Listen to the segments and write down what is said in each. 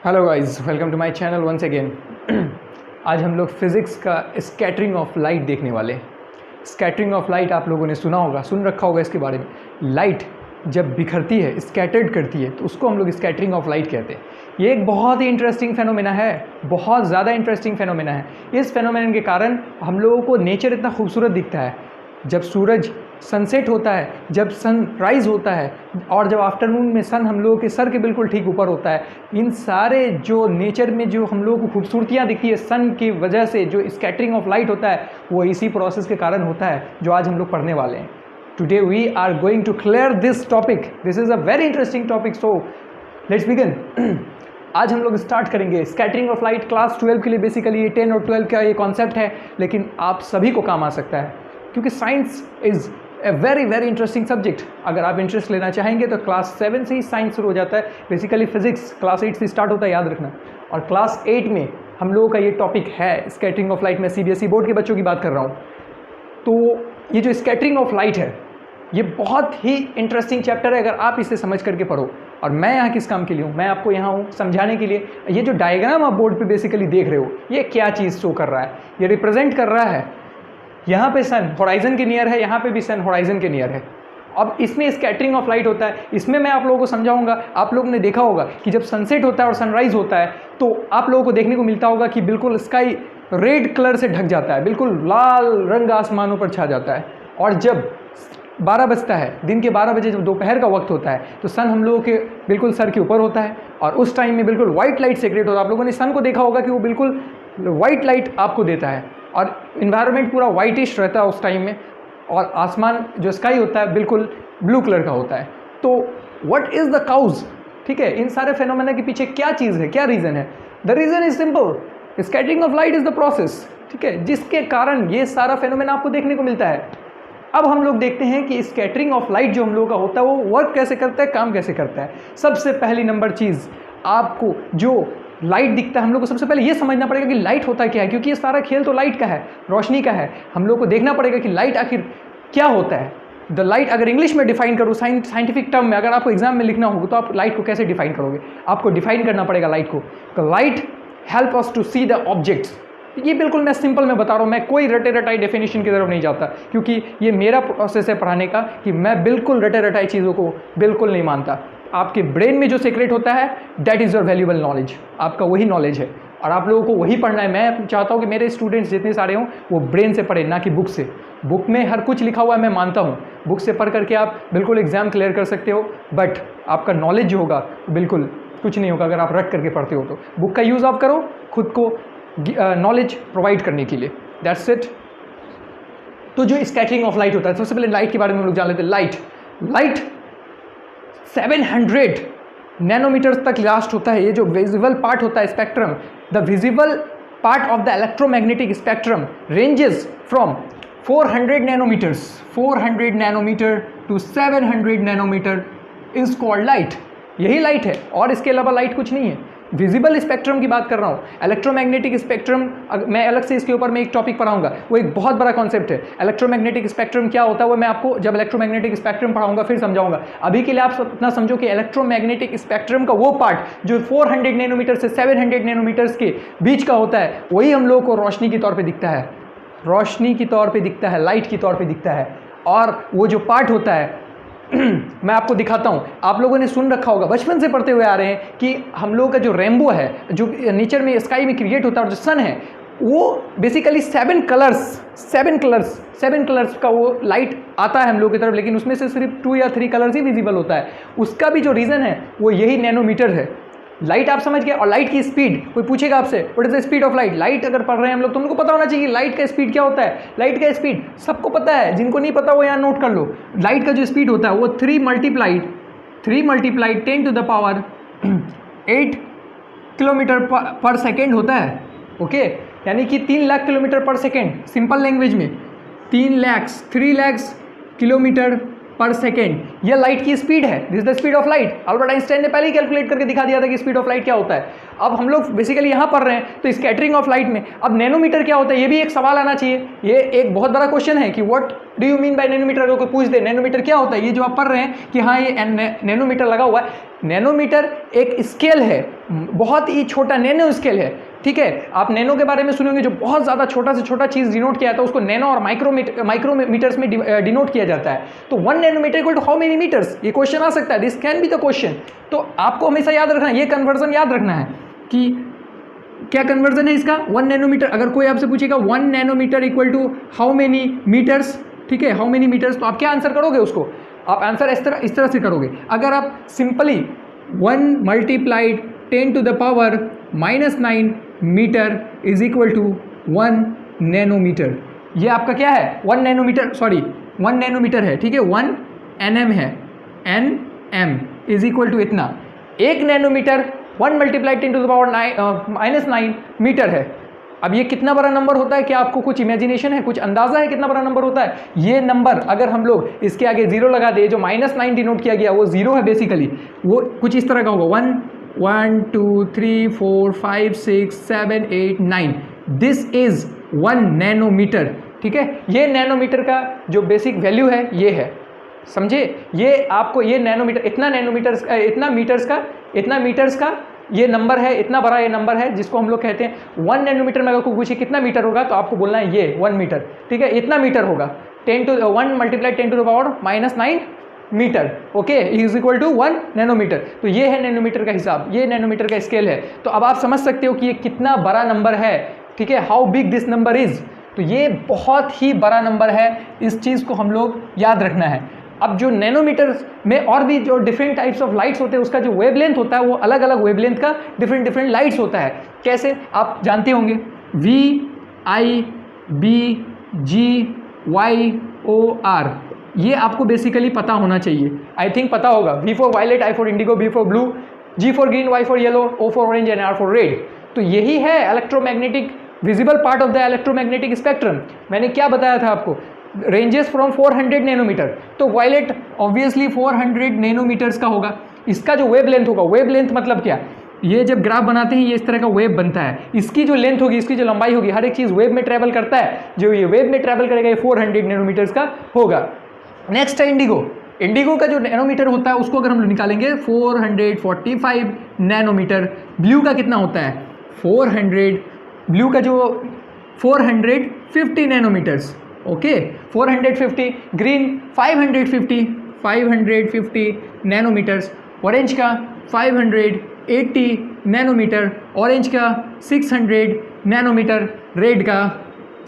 Hello guys, welcome to my channel once again. आज हम लोग फिज़िक्स का स्कैटरिंग ऑफ लाइट देखने वाले हैं। स्कैटरिंग ऑफ लाइट आप लोगों ने सुना होगा, सुन रखा होगा इसके बारे में। लाइट जब बिखरती है, स्कैटर्ड करती है, तो उसको हम लोग स्कैटरिंग ऑफ लाइट कहते हैं। ये एक बहुत ही इंटरेस्टिंग फेनोमेना है, बहुत ज़्यादा इंटरेस्टिंग फेनोमेना है। इस फेनोमेना के कारण हम लोगों को नेचर इतना खूबसूरत दिखता है। जब सूरज सनसेट होता है, जब सनराइज़ होता है, और जब आफ्टरनून में सन हम लोगों के सर के बिल्कुल ठीक ऊपर होता है, इन सारे जो नेचर में जो हम लोगों को खूबसूरतियाँ दिखती है सन की वजह से, जो स्कैटरिंग ऑफ लाइट होता है, वो इसी प्रोसेस के कारण होता है जो आज हम लोग पढ़ने वाले हैं। Today we are going to clear this topic. This is a very interesting topic, so let's begin. आज हम लोग स्टार्ट करेंगे स्कैटरिंग ऑफ लाइट। क्लास 12 के लिए बेसिकली ये 10 और 12 का ये कॉन्सेप्ट है, लेकिन आप सभी को काम आ सकता है, क्योंकि science is a very very interesting subject. अगर आप इंटरेस्ट लेना चाहेंगे तो क्लास 7 से ही साइंस शुरू हो जाता है। बेसिकली फिजिक्स क्लास 8 से स्टार्ट होता है, याद रखना। और क्लास 8 में हम लोगों का ये टॉपिक है स्कैटरिंग ऑफ लाइट। मैं CBSE बोर्ड के बच्चों की बात कर रहा हूँ। तो ये जो स्कैटरिंग ऑफ लाइट है, ये बहुत ही इंटरेस्टिंग चैप्टर है अगर आप इसे समझ करके पढ़ो। और मैं यहाँ किस काम के लिए हूँ? मैं आपको यहाँ हूँ समझाने के लिए। ये जो डायग्राम आप बोर्ड पे बेसिकली देख रहे हो, ये क्या चीज़ शो कर रहा है? ये रिप्रेजेंट कर रहा है, यहाँ पे सन होराइजन के नियर है, यहाँ पे भी सन होराइजन के नियर है। अब इसमें स्कैटरिंग ऑफ लाइट होता है। इसमें मैं आप लोगों को समझाऊंगा। आप लोगों ने देखा होगा कि जब सनसेट होता है और सनराइज होता है, तो आप लोगों को देखने को मिलता होगा कि बिल्कुल स्काई रेड कलर से ढक जाता है, बिल्कुल लाल रंग आसमानों पर छा जाता है। और जब 12 बजता है, दिन के 12 बजे, जब दोपहर का वक्त होता है, तो सन हम लोगों के बिल्कुल सर के ऊपर होता है, और उस टाइम में बिल्कुल वाइट लाइट से क्रिएट होता है। आप लोगों ने सन को देखा होगा कि वो बिल्कुल वाइट लाइट आपको देता है, और इन्वायरमेंट पूरा वाइटिश रहता है उस टाइम में, और आसमान जो स्काई होता है बिल्कुल ब्लू कलर का होता है। तो व्हाट इज़ द काउज? ठीक है, इन सारे फेनोमेना के पीछे क्या चीज़ है, क्या रीज़न है? The reason is simple, scattering of light is the process. ठीक है, जिसके कारण ये सारा फेनोमेना आपको देखने को मिलता है। अब हम लोग देखते हैं कि स्कैटरिंग ऑफ लाइट जो हम लोगों का होता है, वो वर्क कैसे करता है, काम कैसे करता है। सबसे पहली नंबर चीज़, आपको जो लाइट दिखता है, हम लोग को सबसे पहले ये समझना पड़ेगा कि लाइट होता क्या है, क्योंकि ये सारा खेल तो लाइट का है, रोशनी का है। हम लोग को देखना पड़ेगा कि लाइट आखिर क्या होता है। द लाइट अगर इंग्लिश में डिफाइन करूँ, साइंटिफिक टर्म में, अगर आपको एग्जाम में लिखना होगा, तो आप लाइट को कैसे डिफाइन करोगे? आपको डिफाइन करना पड़ेगा लाइट को। तो light help us to see the objects. ये बिल्कुल मैं सिंपल में बता रहा हूँ, मैं कोई रटे रटाई डेफिनेशन की तरफ नहीं जाता, क्योंकि ये मेरा प्रोसेस है पढ़ाने का, कि मैं बिल्कुल रटे रटाई चीज़ों को बिल्कुल नहीं मानता। आपके ब्रेन में जो सीक्रेट होता है, that is your valuable knowledge. आपका वही नॉलेज है, और आप लोगों को वही पढ़ना है। मैं चाहता हूँ कि मेरे स्टूडेंट्स जितने सारे हों, वो ब्रेन से पढ़े, ना कि बुक से। बुक में हर कुछ लिखा हुआ है, मैं मानता हूँ, बुक से पढ़ करके आप बिल्कुल एग्जाम क्लियर कर सकते हो, बट आपका नॉलेज जो होगा बिल्कुल कुछ नहीं होगा अगर आप रट करके पढ़ते हो। तो बुक का यूज़ आप करो खुद को नॉलेज प्रोवाइड करने के लिए, दैट्स इट। तो जो स्कैटरिंग ऑफ लाइट होता है, सबसे पहले लाइट के बारे में हम लोग जान लेते हैं। लाइट 700 नैनोमीटर तक लास्ट होता है। ये जो विजिबल पार्ट होता है, spectrum, the visible part of the electromagnetic spectrum ranges from 400 nanometer to 700 nanometer is called light. यही लाइट है, और इसके अलावा लाइट कुछ नहीं है। विजिबल स्पेक्ट्रम की बात कर रहा हूँ। इलेक्ट्रोमैग्नेटिक स्पेक्ट्रम मैं अलग से इसके ऊपर मैं एक टॉपिक पढ़ाऊंगा, वो एक बहुत बड़ा कॉन्सेप्ट है। इलेक्ट्रोमैग्नेटिक स्पेक्ट्रम क्या होता है, वो मैं आपको जब इलेक्ट्रोमैग्नेटिक स्पेक्ट्रम पढ़ाऊंगा फिर समझाऊंगा। अभी के लिए आप इतना समझो कि इलेक्ट्रोमैग्नेटिक स्पेक्ट्रम का वो पार्ट जो 400 नैनोमीटर से 700 नैनोमीटर्स के बीच का होता है, वही हम लोग को रोशनी के तौर पर दिखता है, रोशनी के तौर पर दिखता है, लाइट के तौर पर दिखता है। और वो जो पार्ट होता है मैं आपको दिखाता हूँ। आप लोगों ने सुन रखा होगा, बचपन से पढ़ते हुए आ रहे हैं, कि हम लोगों का जो रेनबो है, जो नेचर में स्काई में क्रिएट होता है, और जो सन है, वो बेसिकली 7 कलर्स का वो लाइट आता है हम लोग की तरफ, लेकिन उसमें से सिर्फ 2 या 3 कलर्स ही विजिबल होता है। उसका भी जो रीज़न है वो यही नैनोमीटर है। लाइट आप समझ गए। और लाइट की स्पीड, कोई पूछेगा आपसे what is the speed of light, light अगर पढ़ रहे हैं हम लोग तो उनको पता होना चाहिए लाइट का स्पीड क्या होता है। लाइट का स्पीड सबको पता है, जिनको नहीं पता वो यहाँ नोट कर लो। लाइट का जो स्पीड होता है वो 3 multiplied 10 to the power 8 kilometer per second होता है। ओके, यानी कि 3 lakh kilometer per second. Simple language में 3 लाख किलोमीटर पर सेकेंड, ये लाइट की स्पीड है, this is the speed of light. Albert Einstein ने पहले ही कैलकुलेट करके दिखा दिया था कि स्पीड ऑफ लाइट क्या होता है। अब हम लोग बेसिकली यहाँ पढ़ रहे हैं तो स्कैटरिंग ऑफ लाइट में अब नैनोमीटर क्या होता है, ये भी एक सवाल आना चाहिए। ये एक बहुत बड़ा क्वेश्चन है कि what do you mean by nanometer, अगर कोई पूछ दे नैनोमीटर क्या होता है, ये जो आप पढ़ रहे हैं कि हाँ ये नैनोमीटर लगा हुआ है। नैनोमीटर एक स्केल है, बहुत ही छोटा नैनो स्केल है, ठीक है। आप नैनो के बारे में सुनेंगे, जो बहुत ज़्यादा छोटा से छोटा चीज़ डिनोट किया जाता है उसको नैनो और माइक्रोमीटर्स में डिनोट किया जाता है। तो 1 nanometer equal to how many meters, ये क्वेश्चन आ सकता है, this can be the question. तो आपको हमेशा याद रखना है, ये कन्वर्जन याद रखना है कि क्या कन्वर्जन है इसका। 1 नैनोमीटर, अगर कोई आपसे पूछेगा 1 nanometer equal to how many meters, ठीक है, हाउ मेनी मीटर्स, तो आप क्या आंसर करोगे उसको, आप आंसर इस तरह से करोगे। अगर आप simply 1 multiplied 10 to the power -9 meter is equal to 1 nanometer, ये आपका क्या है 1 नैनोमीटर, सॉरी 1 नैनोमीटर है, ठीक है, 1 nm है, nm इज इक्वल टू इतना। 1 nanometer 1 multiplied 10 to the power -9 meter है। अब ये कितना बड़ा नंबर होता है, क्या आपको कुछ इमेजिनेशन है, कुछ अंदाजा है कितना बड़ा नंबर होता है। ये नंबर अगर हम लोग इसके आगे 0 लगा दे, जो -9 डिनोट किया गया वो 0 है, बेसिकली वो कुछ इस तरह का होगा 1 2 3 4 5 6 7 8 9, दिस इज 1 नैनोमीटर, ठीक है। ये नैनोमीटर का जो बेसिक वैल्यू है ये है, समझे। ये आपको ये नैनोमीटर, इतना मीटर्स का ये नंबर है, इतना बड़ा ये नंबर है जिसको हम लोग कहते हैं 1 नैनोमीटर में। अगर कोई पूछे कितना मीटर होगा तो आपको बोलना है ये 1 मीटर, ठीक है, इतना मीटर होगा। 1 multiplied 10 to the power -9 meter, okay, is equal to 1 nanometer. तो ये है नैनोमीटर का हिसाब, ये नैनोमीटर का स्केल है। तो अब आप समझ सकते हो कि ये कितना बड़ा नंबर है, ठीक है, how big this number is. तो ये बहुत ही बड़ा नंबर है, इस चीज़ को हम लोग याद रखना है। अब जो नैनोमीटर में और भी जो डिफरेंट टाइप्स ऑफ लाइट्स होते हैं, उसका जो वेवलेंथ होता है वो अलग अलग वेवलेंथ का डिफरेंट लाइट्स होता है। कैसे आप जानते होंगे, VIBGYOR, ये आपको बेसिकली पता होना चाहिए, आई थिंक पता होगा। V for violet, I for indigo, B for blue, G for green, Y for yellow, O for orange and R for red. तो यही है electromagnetic visible part of the electromagnetic spectrum. मैंने क्या बताया था आपको, रेंजेस फ्रॉम 400 नैनोमीटर। तो violet obviously 400 nanometers का होगा। इसका जो वेवलेंथ होगा, वेवलेंथ मतलब क्या, ये जब ग्राफ बनाते हैं ये इस तरह का वेव बनता है, इसकी जो लेंथ होगी, इसकी जो लंबाई होगी, हर एक चीज़ वेव में ट्रैवल करता है, जो ये वेव में ट्रैवल करेगा ये 400 नैनोमीटर्स का होगा। नेक्स्ट है इंडिगो। इंडिगो का जो नैनोमीटर होता है उसको अगर हम लोग निकालेंगे 445 नैनोमीटर। ब्लू का कितना होता है 400, ब्लू का जो 450 nanometers, okay 450। Green 550 nanometers. Orange का 580 नैनोमीटर, ऑरेंज का 600 नैनोमीटर, रेड का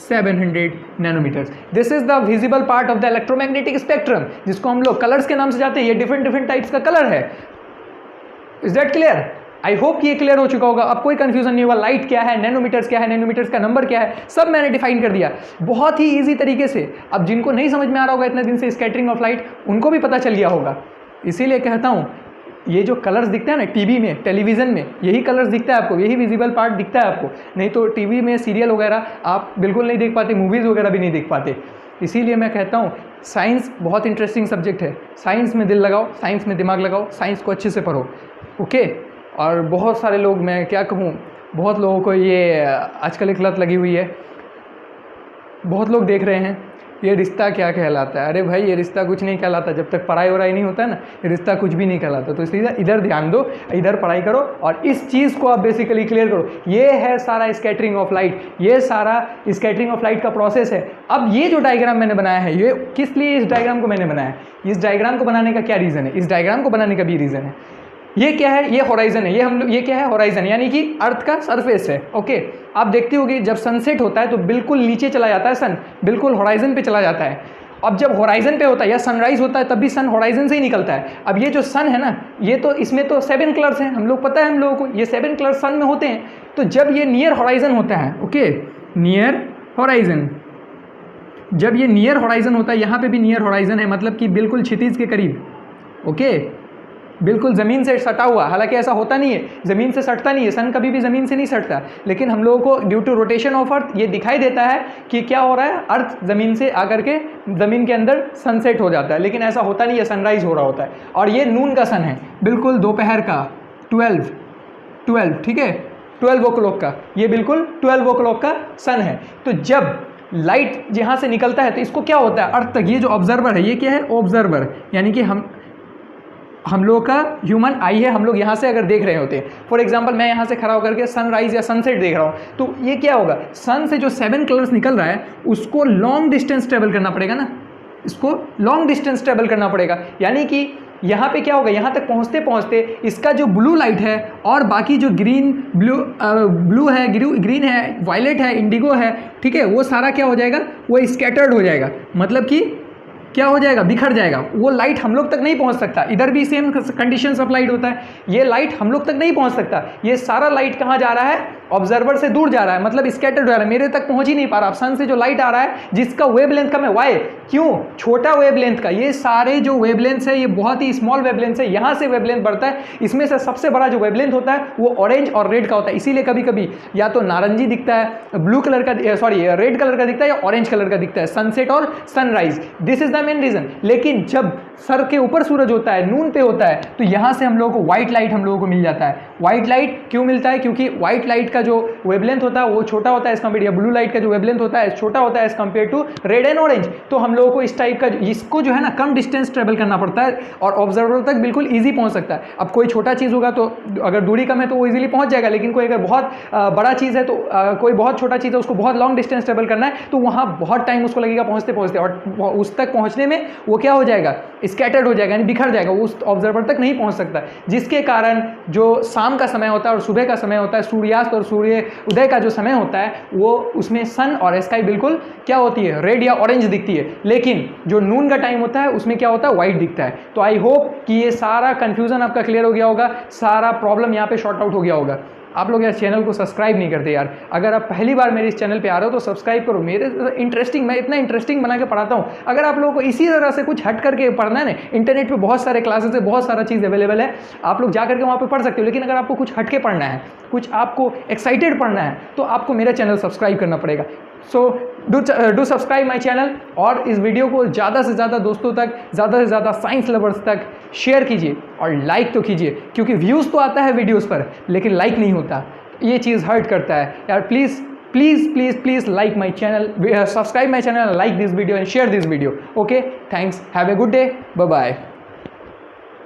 700 nanometers. This is the visible part of the electromagnetic spectrum, जिसको हम लोग कलर्स के नाम से जाते हैं। ये डिफरेंट टाइप्स का कलर है। Is that clear? I hope ये क्लियर हो चुका होगा, अब कोई कंफ्यूजन नहीं होगा। लाइट क्या है, नैनोमीटर्स क्या है, नैनोमीटर्स का नंबर क्या है, सब मैंने डिफाइन कर दिया बहुत ही ईजी तरीके से। अब जिनको नहीं समझ में आ रहा होगा इतने दिन से स्कैटरिंग ऑफ लाइट, उनको भी पता चल गया होगा। इसीलिए कहता हूँ ये जो कलर्स दिखते हैं ना टीवी में, टेलीविज़न में, यही कलर्स दिखता है आपको, यही विजिबल पार्ट दिखता है आपको। नहीं तो टीवी में सीरियल वगैरह आप बिल्कुल नहीं देख पाते, मूवीज़ वगैरह भी नहीं देख पाते। इसीलिए मैं कहता हूँ साइंस बहुत इंटरेस्टिंग सब्जेक्ट है। साइंस में दिल लगाओ, साइंस में दिमाग लगाओ, साइंस को अच्छे से पढ़ो, ओके। और बहुत सारे लोग, मैं क्या कहूँ, बहुत लोगों को ये आजकल एक लत लगी हुई है। बहुत लोग देख रहे हैं ये रिश्ता क्या कहलाता है। अरे भाई ये रिश्ता कुछ नहीं कहलाता, जब तक पढ़ाई वढ़ाई नहीं होता है ना, ये रिश्ता कुछ भी नहीं कहलाता। तो इसलिए इधर ध्यान दो, इधर पढ़ाई करो और इस चीज़ को आप बेसिकली क्लियर करो। ये है सारा स्कैटरिंग ऑफ लाइट, ये सारा स्कैटरिंग ऑफ लाइट का प्रोसेस है। अब ये जो डायग्राम मैंने बनाया है, ये किस लिए इस डायग्राम को मैंने बनाया है, इस डायग्राम को बनाने का क्या रीज़न है, इस डायग्राम को बनाने का भी रीज़न है। ये क्या है, ये होराइजन है, ये क्या है, होराइजन यानी कि अर्थ का सरफेस है, ओके। आप देखते होगे जब सनसेट होता है तो बिल्कुल नीचे चला जाता है सन, बिल्कुल होराइजन पे चला जाता है। अब जब होराइजन पे होता है या सनराइज होता है तब भी सन होराइजन से ही निकलता है। अब ये जो सन है ना, ये तो इसमें तो 7 कलर्स हैं, हम लोग पता है हम लोगों को, ये 7 कलर्स सन में होते हैं। तो जब ये नियर होराइजन होता है, ओके, नियर होराइजन, जब ये नियर होराइजन होता है, यहाँ पे भी नियर होराइजन है, मतलब कि बिल्कुल क्षितिज के करीब, ओके। बिल्कुल ज़मीन से सटा हुआ, हालांकि ऐसा होता नहीं है, ज़मीन से सटता नहीं है, सन कभी भी ज़मीन से नहीं सटता, लेकिन हम लोगों को due to rotation of earth ये दिखाई देता है कि क्या हो रहा है, अर्थ ज़मीन से आकर के ज़मीन के अंदर सनसेट हो जाता है, लेकिन ऐसा होता नहीं है, सनराइज़ हो रहा होता है। और ये नून का सन है, बिल्कुल दोपहर का 12, ठीक है, 12 ओ क्लॉक का, ये बिल्कुल 12 ओ क्लॉक का सन है। तो जब लाइट यहाँ से निकलता है तो इसको क्या होता है, अर्थ तक, ये जो ऑब्जर्वर है ये क्या है, ऑब्जर्वर, यानी कि हम लोग का ह्यूमन आई है, हम लोग यहाँ से अगर देख रहे होते हैं, फॉर एग्जांपल मैं यहाँ से खड़ा होकर के सनराइज या सनसेट देख रहा हूँ, तो ये क्या होगा, सन से जो 7 कलर्स निकल रहा है उसको लॉन्ग डिस्टेंस ट्रेवल करना पड़ेगा ना, इसको लॉन्ग डिस्टेंस ट्रेवल करना पड़ेगा, यानी कि यहाँ पे क्या होगा, यहाँ तक पहुँचते पहुँचते इसका जो ब्लू लाइट है और बाकी जो ग्रीन ब्लू है, ग्रीन है, वायलेट है, इंडिगो है, ठीक है, वो सारा क्या हो जाएगा, वो स्कैटर्ड हो जाएगा, मतलब कि क्या हो जाएगा, बिखर जाएगा, वो लाइट हम लोग तक नहीं पहुंच सकता। इधर भी सेम कंडीशंस ऑफ लाइट होता है, ये लाइट हम लोग तक नहीं पहुंच सकता, ये सारा लाइट कहाँ जा रहा है, ऑब्जर्वर से दूर जा रहा है, मतलब स्कैटर्ड हो रहा है, मेरे तक पहुंच ही नहीं पा रहा। सन से जो लाइट आ रहा है जिसका वेवलेंथ कम है, वाई, क्यों, छोटा वेवलेंथ का, ये सारे जो वेवलेंथ है ये बहुत ही स्मॉल वेवलेंथ है, यहाँ से वेवलेंथ बढ़ता है, इसमें से सबसे बड़ा जो वेवलेंथ होता है वो ऑरेंज और रेड का होता है, इसीलिए कभी कभी या तो नारंगी दिखता है, ब्लू कलर का, सॉरी रेड कलर का दिखता है, या ऑरेंज कलर का दिखता है, सनसेट और sunrise, this is the main reason. लेकिन जब सर के ऊपर सूरज होता है, नून पे होता है, तो यहाँ से हम लोगों को व्हाइट लाइट हम लोगों को मिल जाता है। व्हाइट लाइट क्यों मिलता है, क्योंकि व्हाइट लाइट का जो वेवलेंथ होता है वो छोटा होता है एज कम्पेयर, या ब्लू लाइट का जो वेवलेंथ होता है छोटा होता है as compare to red and orange. तो हम लोगों को इस टाइप का, इसको जो है ना कम डिस्टेंस ट्रेवल करना पड़ता है और ऑब्जर्वर तक बिल्कुल ईजी पहुंच सकता है। अब कोई छोटा चीज़ होगा तो अगर दूरी कम है तो वो ईजिली पहुंच जाएगा, लेकिन कोई अगर बहुत बड़ा चीज़ है तो कोई बहुत छोटा चीज़ है उसको बहुत लॉन्ग डिस्टेंस ट्रेवल करना है तो वहाँ बहुत टाइम उसको लगेगा पहुँचते पहुँचते, और उस तक पहुँचने में वो क्या हो जाएगा, स्कैटर्ड हो जाएगा, यानी बिखर जाएगा, वो उस ऑब्जर्वर तक नहीं पहुँच सकता, जिसके कारण जो शाम का समय होता है और सुबह का समय होता है, सूर्यास्त और सूर्य उदय का जो समय होता है वो उसमें सन और स्काई बिल्कुल क्या होती है, रेड या ऑरेंज दिखती है, लेकिन जो नून का टाइम होता है उसमें क्या होता है, व्हाइट दिखता है। तो आई होप कि ये सारा कंफ्यूजन आपका क्लियर हो गया होगा, सारा प्रॉब्लम यहाँ पे शॉर्ट आउट हो गया होगा। आप लोग यार चैनल को सब्सक्राइब नहीं करते यार, अगर आप पहली बार मेरे इस चैनल पे आ रहे हो तो सब्सक्राइब करो, मेरे इंटरेस्टिंग, मैं इतना इंटरेस्टिंग बना के पढ़ाता हूँ। अगर आप लोगों को इसी तरह से कुछ हट करके पढ़ना है ना, इंटरनेट पे बहुत सारे क्लासेस है, बहुत सारा चीज़ अवेलेबल है, आप लोग जा करके वहाँ पे पढ़ सकते हो, लेकिन अगर आपको कुछ हट के पढ़ना है, कुछ आपको एक्साइटेड पढ़ना है, तो आपको मेरा चैनल सब्सक्राइब करना पड़ेगा। So do subscribe my channel, और इस वीडियो को ज़्यादा से ज़्यादा दोस्तों तक, ज़्यादा से ज़्यादा साइंस लवर्स तक शेयर कीजिए और लाइक तो कीजिए, क्योंकि व्यूज़ तो आता है वीडियोज़ पर लेकिन लाइक नहीं होता, ये चीज़ हर्ट करता है यार। Please please please please like my channel, subscribe my channel, like this video and share this video. Okay, thanks, have a good day, bye bye.